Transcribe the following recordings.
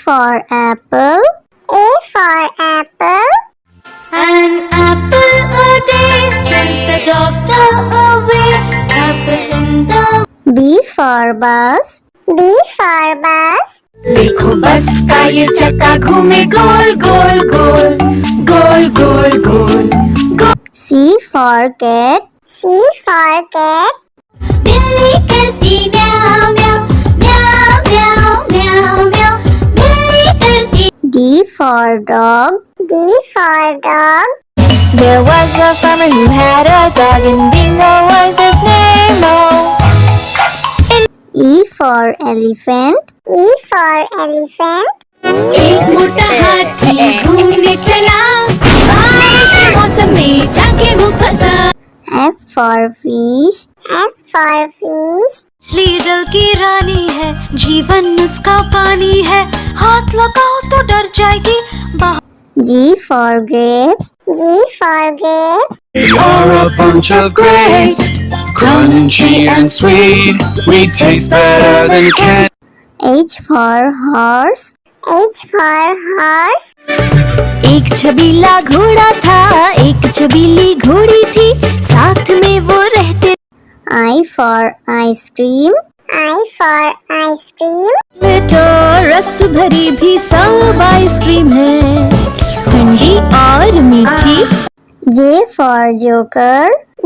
for apple. A for apple. An apple a day sends the doctor away. Apple in the B for bus. B for bus. देखो बस का ये चक्का घूमे गोल गोल गोल गोल गोल गोल गोल। C for cat. C for cat. बिल्ली करती म्याऊ म्याऊ म्याऊ म्याऊ म्याऊ म्याऊ। बिल्ली करती। D for dog. D for dog. There was a farmer who had a dog and Bingo was his name. E for elephant. E for elephant. एक मोटा हाथी घूमने चला, बारिश के मौसम में जाके वो फंसा। F for fish. F for fish. मछली जल की रानी है, जीवन उसका पानी है, हाथ लगाओ तो डर जाएगी। G for grapes. G for grapes. We are a bunch of grapes, crunchy and sweet. We taste better than candy. H for horse. H for horse. एक छबीला घोड़ा था, एक छबीली घोड़ी थी, साथ में वो रहते। I for ice cream. I for ice cream. तो रस भरी भी सब आइसक्रीम है, ठंडी और मीठी। J for joker.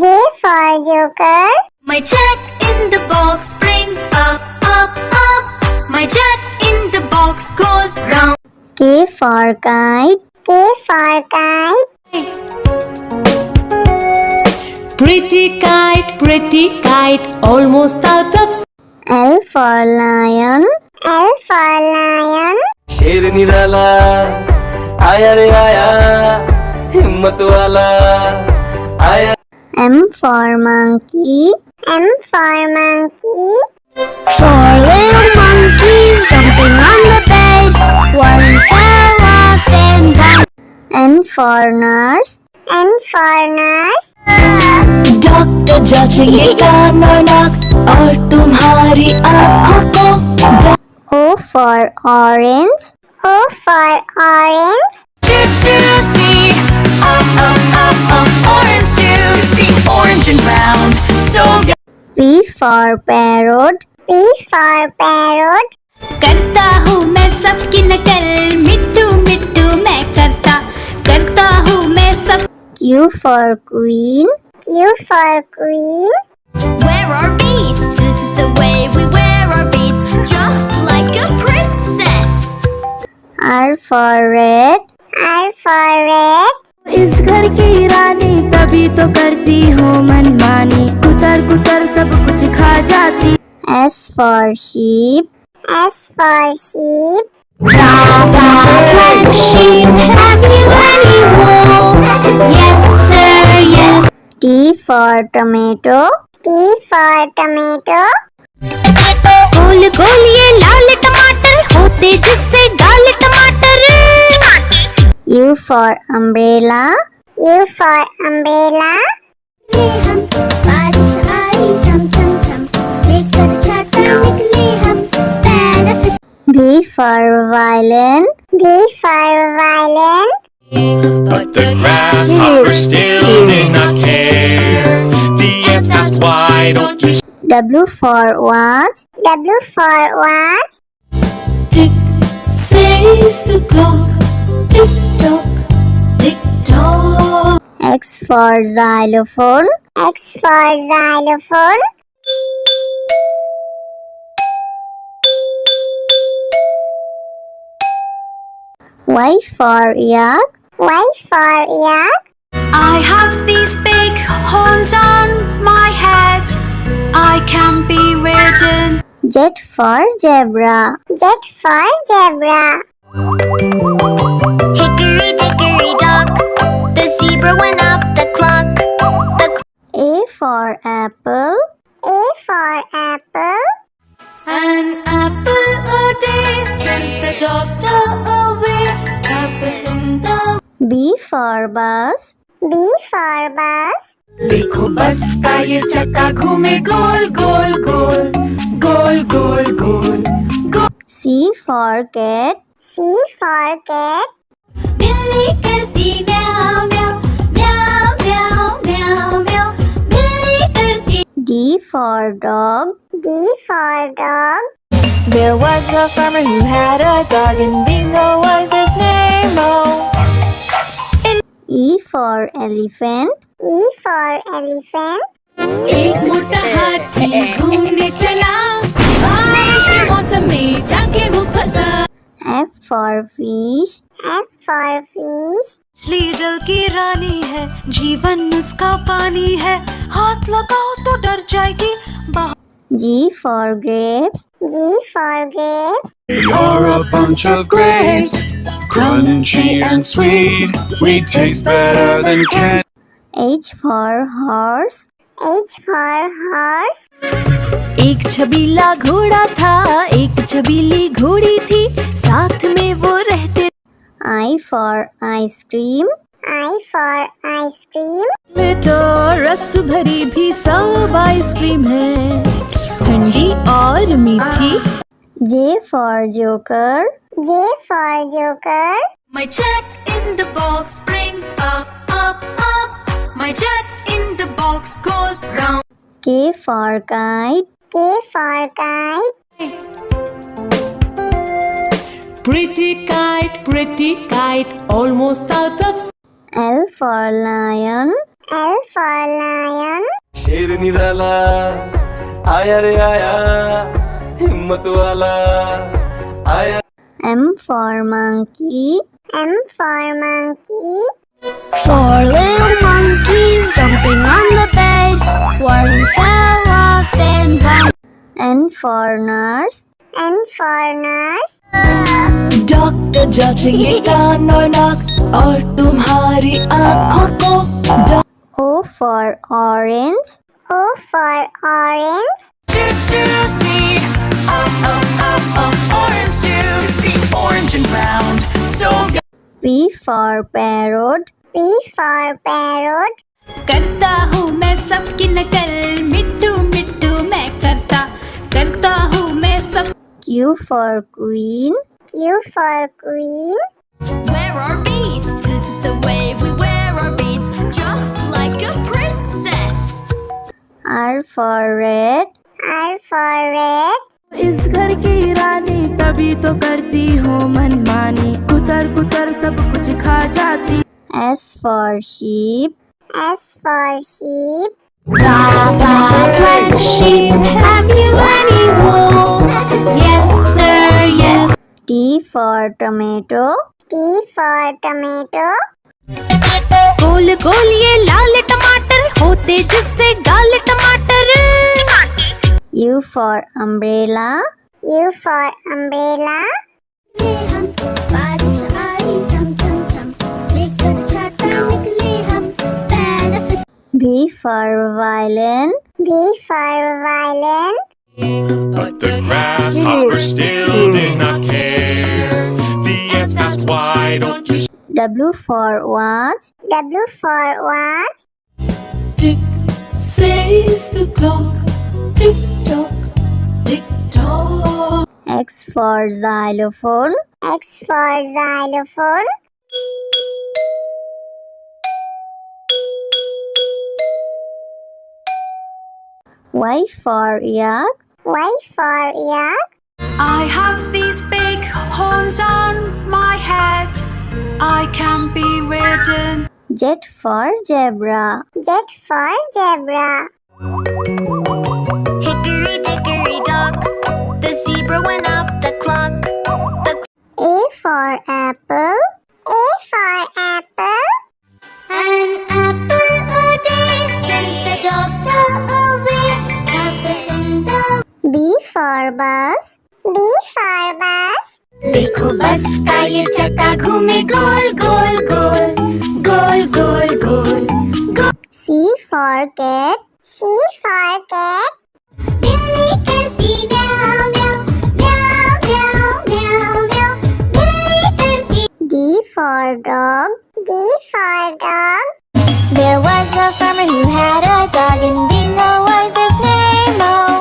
J for joker. My jack in the box brings up up up. My jack in the box goes round. K for kite. K for kite. Pretty kite, almost out of. L for lion. L for lion. शेर निराला आया रे आया, हिम्मत वाला आया। M for monkey. M for monkey. 4 little monkeys jumping on the bed. One fell off and down. N for nurse. N for nurse. Doctor जांचेंगे कान और नाक और तुम्हारी आँखों को। O for orange. O for orange. Juicy, orange juicy, orange and round, so good. P for parrot. P for parrot. करता हूँ मैं सबकी नकल, मिट्टू मिट्टू मैं करता हूँ मैं सब। Q for queen. Q for queen. Wear our beads, this is the way we wear our beads, just like a princess. R for red. R for red. इस घर की रानी तभी तो करती हूँ मनमानी, कुतर कुतर सब कुछ खा जाती। S for sheep. S for sheep. Black sheep, have you any wool? Yes sir, yes. T for tomato. T for tomato. गोल गोल ये लाल टमाटर होते जिससे गाल टमाटर। U for umbrella. U for umbrella. हम बारिश आई झम झम झम, लेकर छाता निकले हम पैर। V for violin. V for violin. But the grasshoppers still did not care. The ants asked, why don't you W for watch. W for watch. Tick says the clock, tick tock, tick tock. X for xylophone. X for xylophone. Y for yak. Y for yak. I have these big horns on my head, I can be ridden. Z for zebra. Z for zebra. Hickory dickory dock, the zebra went up the clock. A for apple. A for apple. An apple a day sends the doctor away. Apple in the B for bus. B for bus. देखो बस का ये चक्का घूमे गोल गोल गोल गोल गोल गोल गोल। C for cat. C for cat. बिल्ली करती म्याऊ म्याऊ म्याऊ म्याऊ म्याऊ म्याऊ बिल्ली करती D for dog. D for dog. There was a farmer who had a dog, and Bingo was his name. Oh, E for elephant. E for elephant. एक मोटा हाथी घूमने चला, बारिश के मौसम में जाके वो फंसा। F for fish. F for fish. मछली जल की रानी है, जीवन उसका पानी है, हाथ लगाओ तो डर जाएगी। G for grapes. G for grapes. You're a bunch of grapes, crunchy and sweet. We taste better than candy. H for horse. H for horse. एक छबीला घोड़ा था, एक छबीली घोड़ी थी, साथ में वो रहते। I for ice cream. I for ice cream. तो रस भरी भी सब आइसक्रीम है, ठंडी और मीठी। J for joker. J for joker. My jack in the box springs up up up My jack in the box goes round K for kite. K for kite. pretty kite, almost out of L for lion. L for lion. शेर निराला आया रे आया, हिम्मत वाला आया। M for monkey. M for monkey. Four little monkeys jumping on the bed. One fell off and bumped. N for nurse. N for nurse. Doctor जांचेंगे कान और नाक और तुम्हारी आँखों को। O for orange. O for orange. Orange juice, orange and round, so good. P for parrot. P for parrot. करता हूँ मैं सबकी नकल मिट्टू मिट्टू मैं करता हूँ मैं सब Q for queen. Q for queen. Wear our beads, this is the way we wear our beads Just like a princess R for red. R for red. इस घर की रानी तभी तो करती हो मनमानी, कुतर कुतर सब कुछ खा जाती। S for sheep. S for sheep. Black sheep, have you any wool? Yes sir, yes T for tomato. T for tomato. गोल गोल ये लाल टमाटर होते जिससे गाल टमाटर। U for umbrella. U for umbrella. हम बारिश आई झम झम झम, लेकर छाता निकले हम, benefit. V for violin. V for violin. But the grasshopper still did not care. The ants asked, why don't you W for watch. W for watch. Tick says the clock, tick tock, tick tock. X for xylophone. X for xylophone. Y for yak. Y for yak. I have these big horns on my head, I can be ridden. Z for zebra. Z for zebra. Hickory dickory dock The zebra went up the clock A for apple. A for apple. An apple a day sends the doctor away Apple in the B for bus. B for bus. देखो बस का ये चक्का घूमे गोल गोल गोल गोल गोल गोल C for cat. C for cat. बिल्ली करती म्याऊ म्याऊ म्याऊ म्याऊ म्याऊ म्याऊ बिल्ली करती D for dog. D for dog. There was a farmer who had a dog, and Bingo was his name. Oh.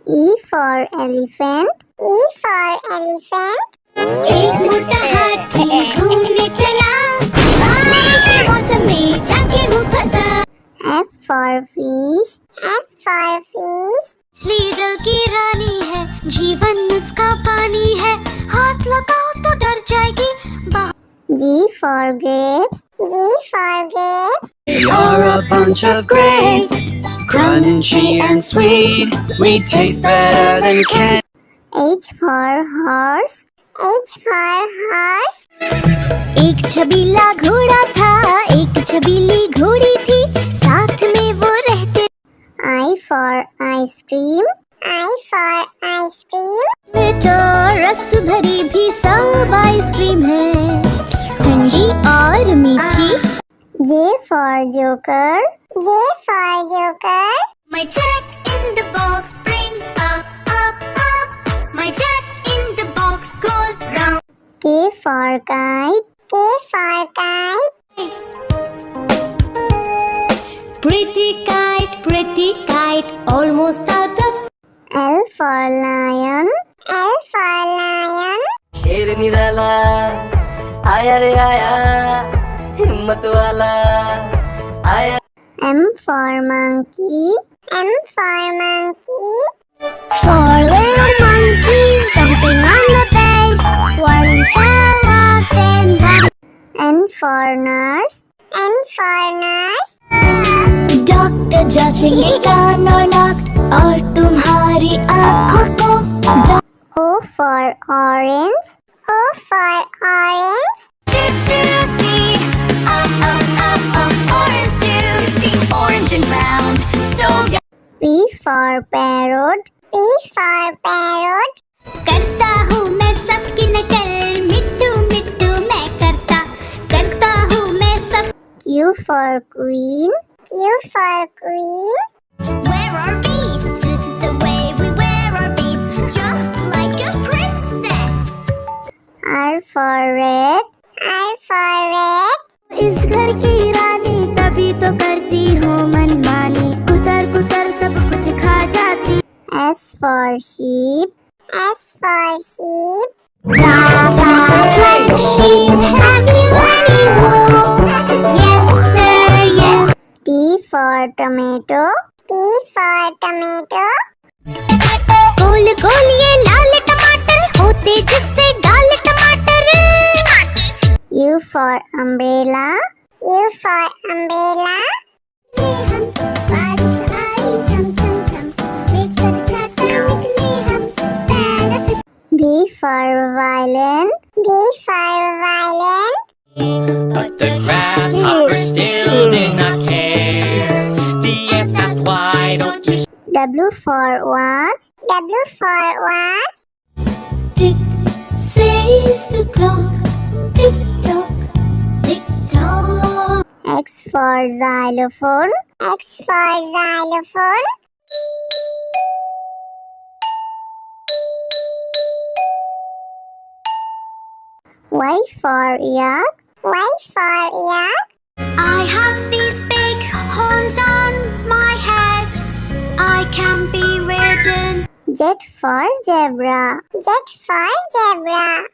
E for elephant. E for elephant. एक मोटा हाथी घूमने चला, बारिश के मौसम में जाके वो फंसा। F for fish. F for fish. Leader की रानी है, जीवन उसका पानी है, हाथ लगाओ तो डर जाएगी। G for grapes. G for grapes. You're a bunch of grapes, crunchy and sweet. We taste better than candy. H for horse. H for horse. एक छबीला घोड़ा था, एक छबीली घोड़ी थी, साथ में वो रहते। I for ice cream. I for ice cream. तो रस भरी भी सब आइसक्रीम है, ठंडी और मीठी। J for joker. J for joker. My jack in the box brings up, up, up. My jack in the box goes round. K for kite. K for kite. Pretty kite, almost out of. L for lion. L for lion. शेर निराला आया रे आया, हिम्मत वाला आया। M for monkey. M for monkey. Four little monkeys jumping on the bed. One fell off and bumped. N for nurse. N for nurse. Doctor जांचेंगे कान और नाक और तुम्हारी आँखों को। O for orange. O for orange. Juicy, orange juicy, orange and round, so good. P for parrot. P for parrot. करता हूँ मैं सबकी नकल, मिट्टू मिट्टू मैं करता हूँ मैं सब। Q for queen. Q for queen. Wear our beads, this is the way we wear our beads, just like a princess. R for red. R for red. इस घर की रानी तभी तो करती हूँ मनमानी, कुतर कुतर सब कुछ खा जाती। S for sheep. S for sheep. Sheep, have you any wool? Yes sir, yes. T for tomato. T for tomato. गोल गोल ये लाल टमाटर होते जिससे डाल टमाटर। U for umbrella. U for umbrella. बारिश आई झम झम झम, लेकर छाता निकले हम, पैर V for violin. V for violin. But the grasshoppers still did not care. The ants asked, why don't you W for watch. W for watch. Tick says the clock, tick tock, tick tock. X for xylophone. X for xylophone. Y for yak. Y for yak. I have these big horns on my head, I can be ridden. Z for zebra. Z for zebra.